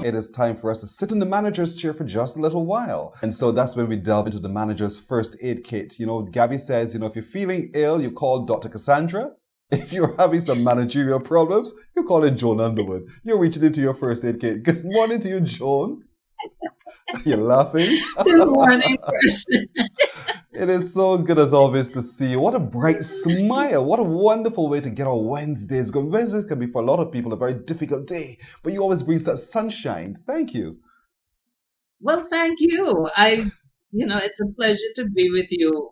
it is time for us to sit in the manager's chair for just a little while. And so that's when we delve into the manager's first aid kit. You know, Gabby says, you know, if you're feeling ill, you call Dr. Cassandra. If you're having some managerial problems, you're calling Joan Underwood. You're reaching into your first aid kit. Good morning to you, Joan. You're laughing. Good morning, person. It is so good as always to see you. What a bright smile. What a wonderful way to get our Wednesdays going. Wednesdays can be for a lot of people a very difficult day, but you always bring such sunshine. Thank you. Well, thank you. It's a pleasure to be with you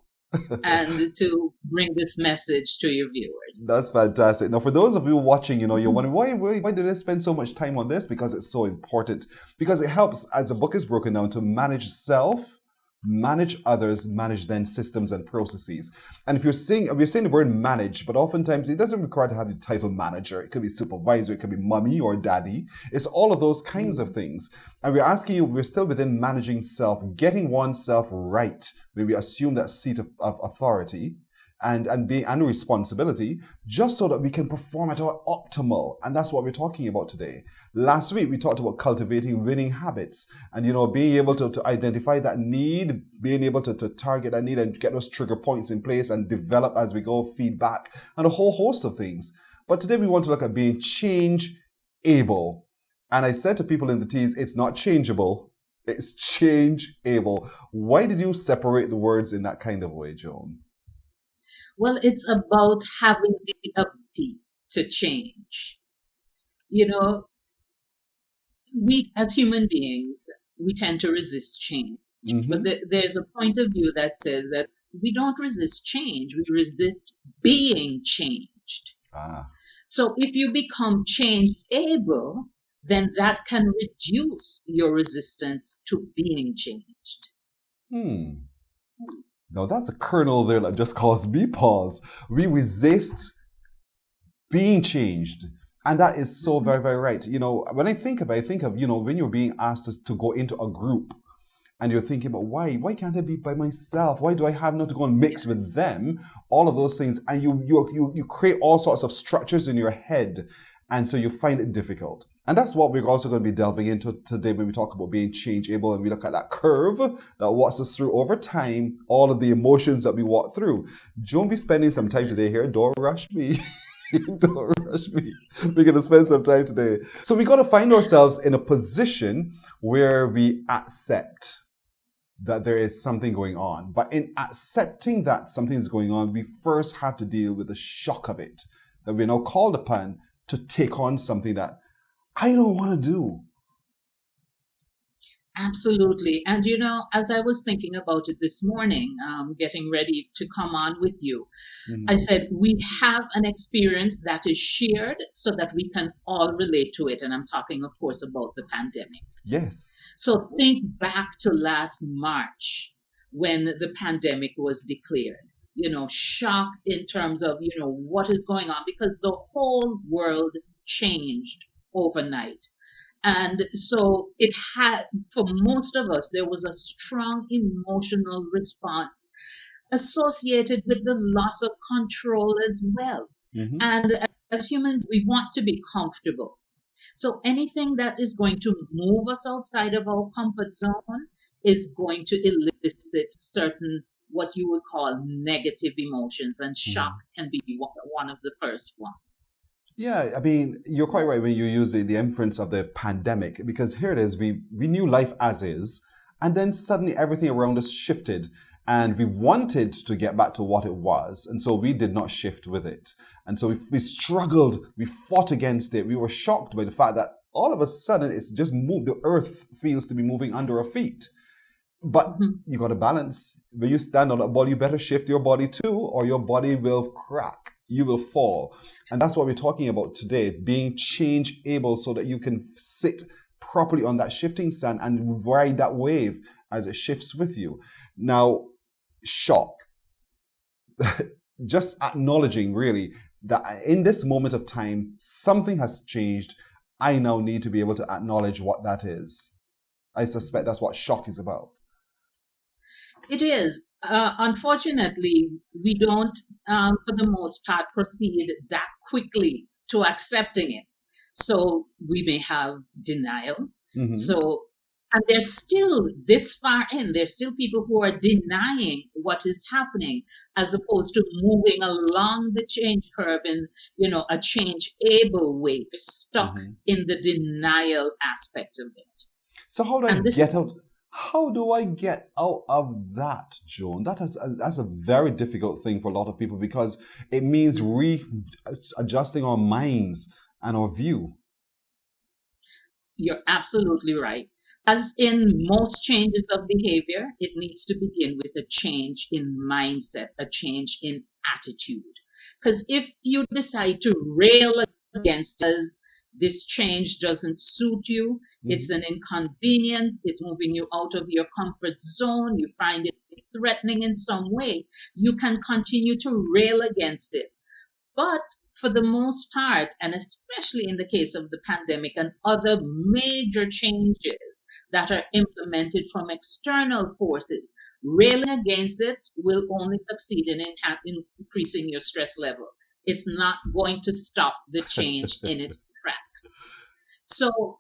and to bring this message to your viewers. That's fantastic. Now, for those of you watching, you know, you're wondering, why did I spend so much time on this? Because it's so important. Because it helps, as the book is broken down, to manage self, manage others, manage then systems and processes. And if we're saying the word manage, but oftentimes it doesn't require to have the title manager. It could be supervisor, it could be mommy or daddy. It's all of those kinds of things. And we're asking you, we're still within managing self, getting oneself right, where we assume that seat of authority and responsibility, just so that we can perform at our optimal. And that's what we're talking about today. Last week, we talked about cultivating winning habits and, you know, being able to identify that need, being able to target that need and get those trigger points in place and develop as we go, feedback, and a whole host of things. But today we want to look at being change able. And I said to people in the teas, it's not changeable, it's change able. Why did you separate the words in that kind of way, Joan? Well, it's about having the ability to change. You know, we as human beings, we tend to resist change. Mm-hmm. But there's a point of view that says that we don't resist change, we resist being changed. So if you become change able, then that can reduce your resistance to being changed. Now that's a kernel there that just caused me pause. We resist being changed. And that is so very, very right. You know, when I think of, you know, when you're being asked to go into a group and you're thinking about why can't I be by myself? Why do I have not to go and mix with them? All of those things. And you create all sorts of structures in your head. And so you find it difficult. And that's what we're also going to be delving into today when we talk about being change able and we look at that curve that walks us through over time, all of the emotions that we walk through. Joan, be spending some time today here. Don't rush me. Don't rush me. We're going to spend some time today. So we got to find ourselves in a position where we accept that there is something going on. But in accepting that something is going on, we first have to deal with the shock of it, that we're now called upon to take on something that I don't want to do. Absolutely. And, you know, as I was thinking about it this morning, getting ready to come on with you, I said, we have an experience that is shared so that we can all relate to it. And I'm talking, of course, about the pandemic. Yes. So think back to last March when the pandemic was declared. You know, shock in terms of, you know, what is going on, because the whole world changed overnight. And so it had, for most of us, there was a strong emotional response associated with the loss of control as well. Mm-hmm. And as humans, we want to be comfortable. So anything that is going to move us outside of our comfort zone is going to elicit certain what you would call negative emotions, and shock can be one of the first ones. Yeah, I mean, you're quite right when you use the inference of the pandemic, because here it is, we knew life as is, and then suddenly everything around us shifted, and we wanted to get back to what it was, and so we did not shift with it. And so we struggled, we fought against it, we were shocked by the fact that all of a sudden it's just moved, the earth feels to be moving under our feet. But you got to balance. When you stand on that ball, you better shift your body too, or your body will crack. You will fall. And that's what we're talking about today, being change able so that you can sit properly on that shifting sand and ride that wave as it shifts with you. Now, shock. Just acknowledging really that in this moment of time, something has changed. I now need to be able to acknowledge what that is. I suspect that's what shock is about. It is. Unfortunately, we don't, for the most part, proceed that quickly to accepting it. So we may have denial. Hmm. So, and there's still this far in, there's still people who are denying what is happening as opposed to moving along the change curve in, a change able way, stuck Hmm. in the denial aspect of it. So how do I And this get is out? How do I get out of that, Joan? That's a very difficult thing for a lot of people because it means readjusting our minds and our view. You're absolutely right. As in most changes of behavior, it needs to begin with a change in mindset, a change in attitude. Because if you decide to rail against us, this change doesn't suit you, it's Hmm. an inconvenience, it's moving you out of your comfort zone, you find it threatening in some way, you can continue to rail against it. But for the most part, and especially in the case of the pandemic and other major changes that are implemented from external forces, railing against it will only succeed in increasing your stress level. It's not going to stop the change in its tracks. So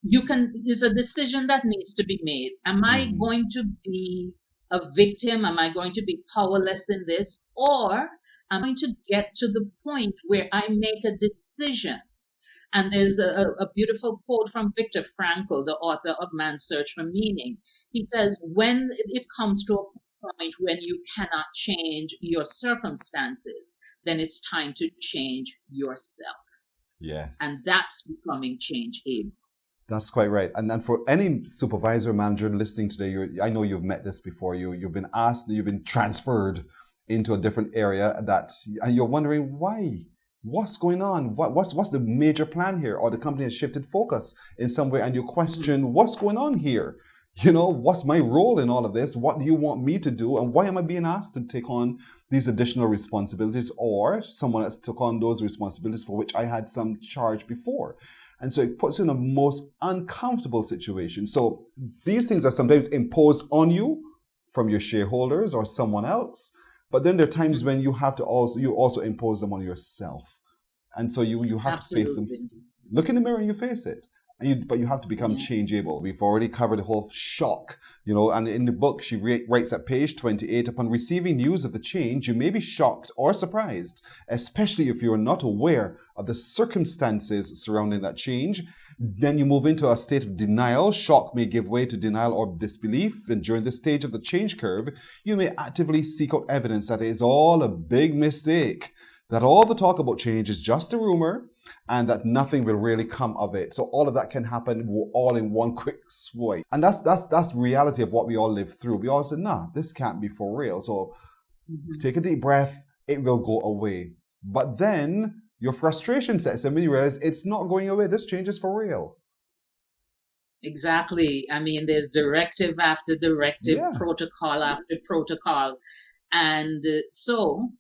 there's a decision that needs to be made. Am I Hmm. going to be a victim? Am I going to be powerless in this? Or am I going to get to the point where I make a decision? And there's a beautiful quote from Viktor Frankl, the author of Man's Search for Meaning. He says, when it comes to a point when you cannot change your circumstances, then it's time to change yourself. And Yes. that's becoming change able. That's quite right. And then for any supervisor, manager listening today, I know you've met this before. You've been asked, you've been transferred into a different area and you're wondering why. What's going on? What's the major plan here? Or the company has shifted focus in some way, and you Mhm. question what's going on here. What's my role in all of this? What do you want me to do? And why am I being asked to take on these additional responsibilities? Or someone else took on those responsibilities for which I had some charge before. And so it puts you in a most uncomfortable situation. So these things are sometimes imposed on you from your shareholders or someone else. But then there are times Mhm. when you also impose them on yourself. And so you have to face them. Absolutely. Look in the mirror and you face it. But you have to become Yeah. changeable. We've already covered the whole shock, and in the book, she writes at page 28, upon receiving news of the change, you may be shocked or surprised, especially if you are not aware of the circumstances surrounding that change. Then you move into a state of denial. Shock may give way to denial or disbelief. And during this stage of the change curve, you may actively seek out evidence that it is all a big mistake, that all the talk about change is just a rumor, and that nothing will really come of it. So all of that can happen all in one quick swipe. And that's reality of what we all live through. We all say, nah, this can't be for real. So Mhm. take a deep breath, it will go away. But then your frustration sets in when you realize it's not going away. This change is for real. Exactly. I mean, there's directive after directive, Yeah. protocol after protocol. And so,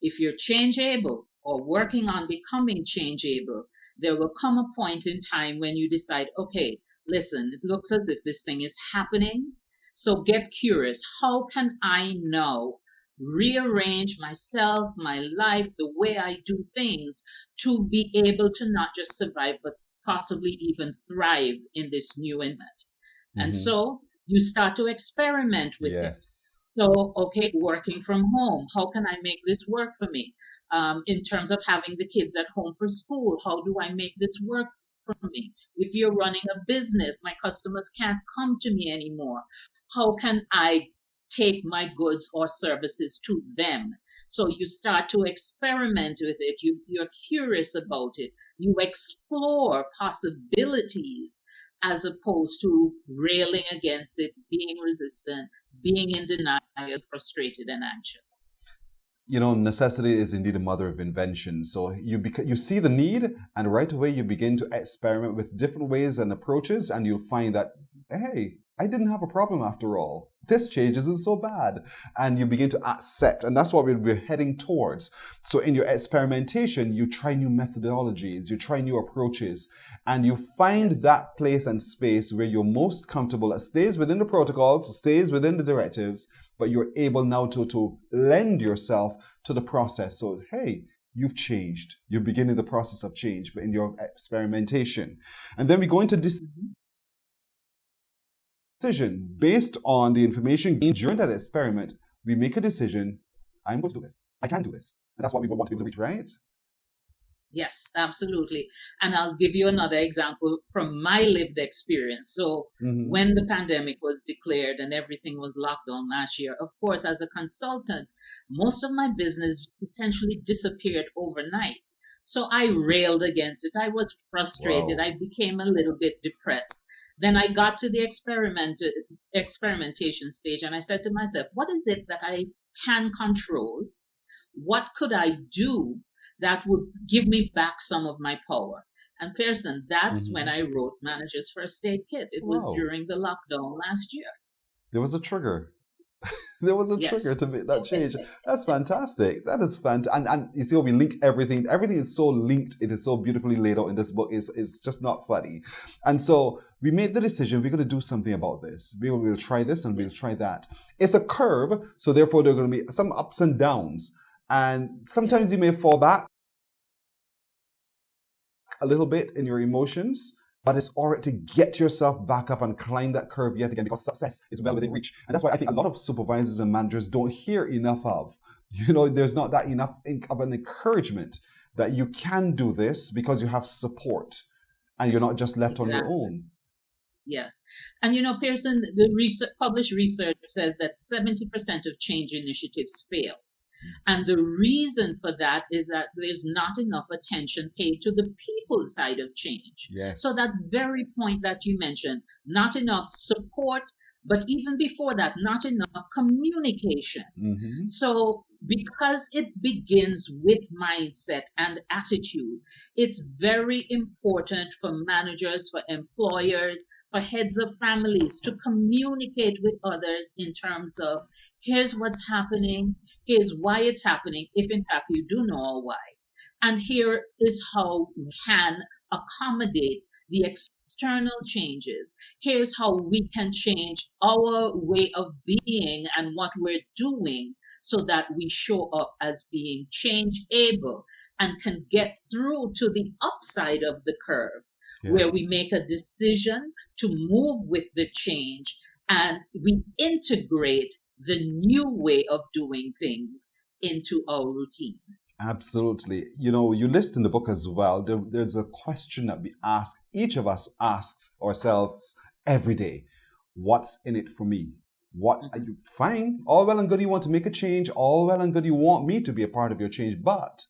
if you're change able or working on becoming change able, there will come a point in time when you decide, okay, listen, it looks as if this thing is happening. So get curious. How can I now rearrange myself, my life, the way I do things to be able to not just survive, but possibly even thrive in this new environment? And Hmm. so you start to experiment with it. Yes. So, okay, working from home, how can I make this work for me? In terms of having the kids at home for school, how do I make this work for me? If you're running a business, my customers can't come to me anymore. How can I take my goods or services to them? So you start to experiment with it. You're curious about it. You explore possibilities as opposed to railing against it, being resistant, being in denial, frustrated, and anxious. Necessity is indeed a mother of invention. So you see the need, and right away you begin to experiment with different ways and approaches, and you'll find that, hey, I didn't have a problem after all. This change isn't so bad. And you begin to accept, and that's what we're heading towards. So in your experimentation, you try new methodologies, you try new approaches, and you find Yes. that place and space where you're most comfortable, that stays within the protocols, stays within the directives, but you're able now to lend yourself to the process. So, hey, you've changed. You're beginning the process of change, but in your experimentation. And then we go into this. Mhm. decision based on the information gained during that experiment. We make a decision. I'm going to do this. I can do this. And that's what we want to be able to reach, right? Yes, absolutely. And I'll give you another example from my lived experience. So, when the pandemic was declared and everything was locked down last year, of course, as a consultant, most of my business essentially disappeared overnight. So, I railed against it. I was frustrated. Wow. I became a little bit depressed. Then I got to the experimentation stage and I said to myself, what is it that I can control? What could I do that would give me back some of my power? And Pearson, that's when I wrote Manager's First Aid Kit. It was Wow. during the lockdown last year. There was a trigger. There was a trigger Yes. to make that change. That's fantastic. That is fantastic. And you see how we link everything. Everything is so linked. It is so beautifully laid out in this book. It's just not funny. And so we made the decision, we're going to do something about this. We'll try this and we'll try that. It's a curve, so therefore there are going to be some ups and downs. And sometimes you may fall back a little bit in your emotions, but it's all right to get yourself back up and climb that curve yet again, because success is well within reach. And that's why I think a lot of supervisors and managers don't hear enough of. There's not that enough of an encouragement that you can do this because you have support and you're not just left on your own. Yes. And Pearson, the published research says that 70% of change initiatives fail. And the reason for that is that there's not enough attention paid to the people side of change. Yes. So that very point that you mentioned, not enough support, but even before that, not enough communication. So because it begins with mindset and attitude, it's very important for managers, for employers, for heads of families to communicate with others in terms of, here's what's happening, here's why it's happening, if in fact you do know why. And here is how we can accommodate the external changes. Here's how we can change our way of being and what we're doing so that we show up as being change able and can get through to the upside of the curve, where we make a decision to move with the change and we integrate the new way of doing things into our routine. Absolutely. You list in the book as well, there's a question that we ask, each of us asks ourselves every day. What's in it for me? What are you fine? All well and good you want to make a change. All well and good you want me to be a part of your change. But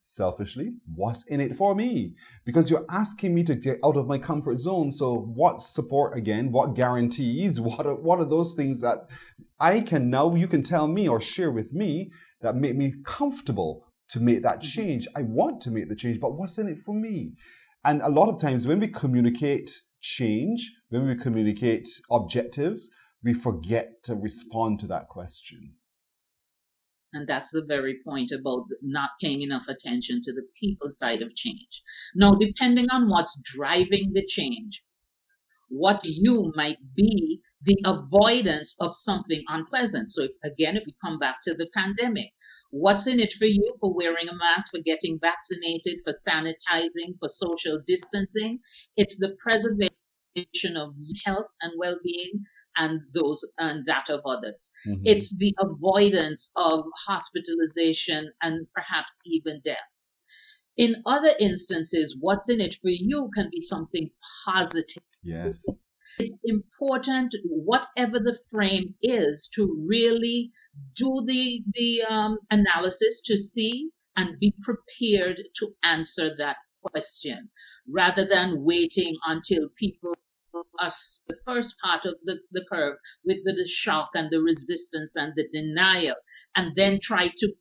selfishly, what's in it for me? Because you're asking me to get out of my comfort zone. So what support again? What guarantees? What are those things that you can tell me or share with me that make me comfortable to make that change? I want to make the change, but what's in it for me? And a lot of times when we communicate change, when we communicate objectives, we forget to respond to that question. And that's the very point about not paying enough attention to the people side of change. Now, depending on what's driving the change, what you might be the avoidance of something unpleasant. So if we come back to the pandemic, what's in it for you for wearing a mask, for getting vaccinated, for sanitizing, for social distancing? It's the preservation of health and well-being and that of others. It's the avoidance of hospitalization and perhaps even death. In other instances, what's in it for you can be something positive. Yes. It's important, whatever the frame is, to really do the analysis to see and be prepared to answer that question, rather than waiting until people are the first part of the curve with the shock and the resistance and the denial, and then try to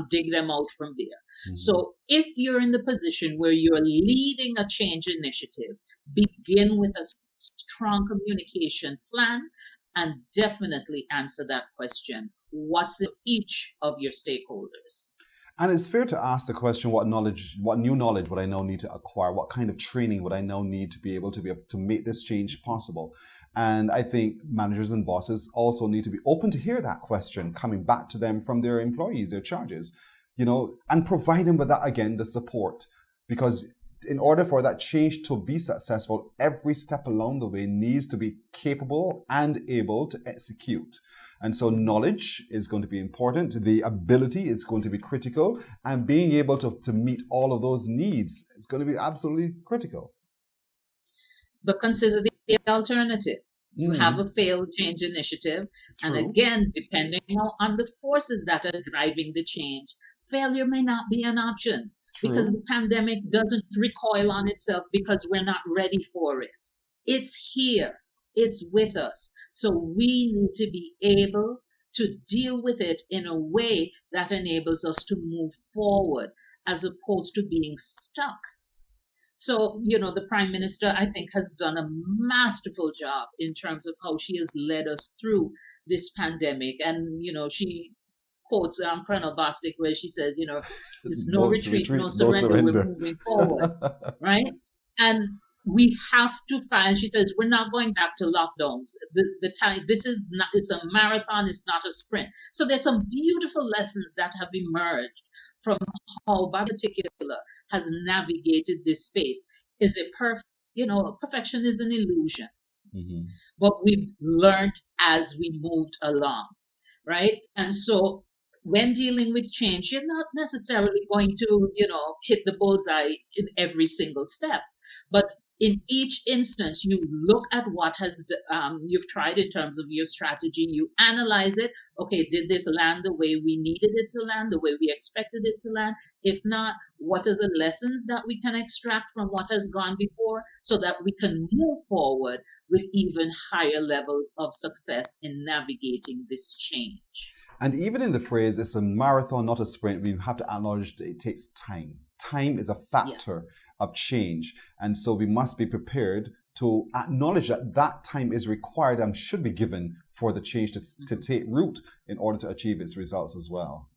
dig them out from there. So if you're in the position where you're leading a change initiative, begin with a strong communication plan and definitely answer that question. What's in each of your stakeholders? And it's fair to ask the question, what new knowledge would I now need to acquire? What kind of training would I now need to be able to make this change possible? And I think managers and bosses also need to be open to hear that question coming back to them from their employees, their charges, and provide them with that, again, the support. Because in order for that change to be successful, every step along the way needs to be capable and able to execute. And so knowledge is going to be important. The ability is going to be critical. And being able to meet all of those needs is going to be absolutely critical. But consider the alternative. You have a failed change initiative. True. And again, depending on the forces that are driving the change, failure may not be an option. True. Because the pandemic doesn't recoil on itself because we're not ready for it. It's here. It's with us. So we need to be able to deal with it in a way that enables us to move forward as opposed to being stuck. So, the Prime Minister, I think, has done a masterful job in terms of how she has led us through this pandemic. And, she quotes Colonel Bostic where she says, there's no retreat, no surrender, we're moving forward, right? And we have to find, she says, we're not going back to lockdowns. The time, it's a marathon, it's not a sprint. So there's some beautiful lessons that have emerged from how Bob in particular has navigated this space. Is it perfect? Perfection is an illusion. But we've learned as we moved along, right? And so when dealing with change, you're not necessarily going to, hit the bullseye in every single step. But in each instance, you look at what you've tried in terms of your strategy. You analyze it. Okay, did this land the way we needed it to land, the way we expected it to land? If not, what are the lessons that we can extract from what has gone before so that we can move forward with even higher levels of success in navigating this change? And even in the phrase, it's a marathon, not a sprint, we have to acknowledge that it takes time. Time is a factor of change. And so we must be prepared to acknowledge that time is required and should be given for the change to take root in order to achieve its results as well.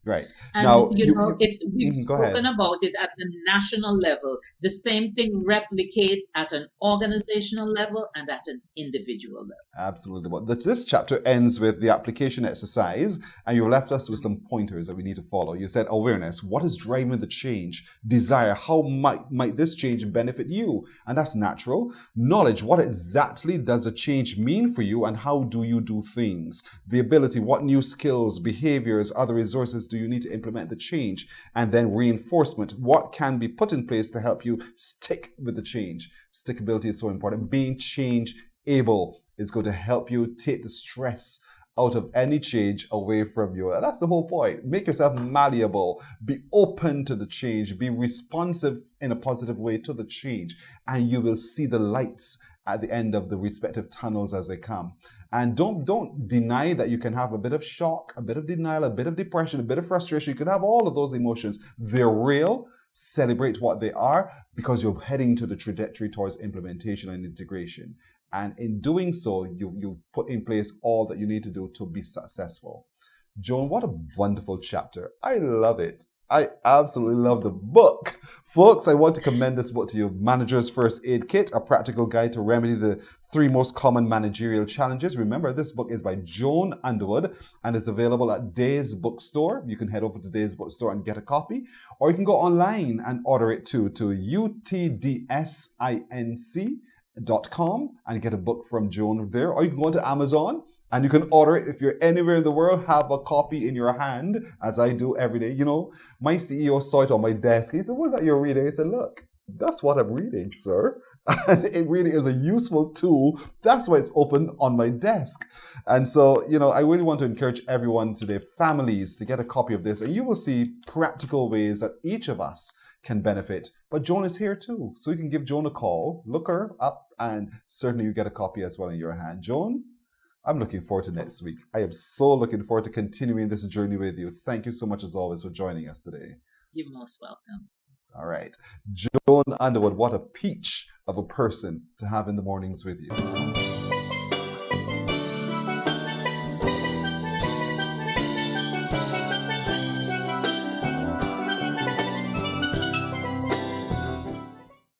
Right. And now, we've spoken about it at the national level. The same thing replicates at an organizational level and at an individual level. Absolutely. But this chapter ends with the application exercise, and you left us with some pointers that we need to follow. You said awareness. What is driving the change? Desire. How might this change benefit you? And that's natural. Knowledge. What exactly does a change mean for you, and how do you do things? The ability. What new skills, behaviors, other resources do you need to implement the change? And then reinforcement. What can be put in place to help you stick with the change? Stickability is so important. Being change able is going to help you take the stress out of any change away from you. That's the whole point. Make yourself malleable. Be open to the change. Be responsive in a positive way to the change. And you will see the lights at the end of the respective tunnels as they come. And don't deny that you can have a bit of shock, a bit of denial, a bit of depression, a bit of frustration. You can have all of those emotions. They're real. Celebrate what they are, because you're heading to the trajectory towards implementation and integration. And in doing so, you put in place all that you need to do to be successful. Joan, what a wonderful chapter. I love it. I absolutely love the book. Folks, I want to commend this book to you. Manager's First Aid Kit, a practical guide to remedy the 3 most common managerial challenges. Remember, this book is by Joan Underwood and is available at Days Bookstore. You can head over to Days Bookstore and get a copy. Or you can go online and order it too to utdsinc.com and get a book from Joan there. Or you can go to Amazon and you can order it. If you're anywhere in the world, have a copy in your hand, as I do every day. My CEO saw it on my desk. He said, "What's that you're reading?" I said, "Look, that's what I'm reading, sir." And it really is a useful tool. That's why it's open on my desk. And so, I really want to encourage everyone today, families, to get a copy of this. And you will see practical ways that each of us can benefit. But Joan is here too. So you can give Joan a call, look her up, and certainly you get a copy as well in your hand. Joan, I'm looking forward to next week. I am so looking forward to continuing this journey with you. Thank you so much as always for joining us today. You're most welcome. All right. Joan Underwood, what a peach of a person to have in the mornings with you.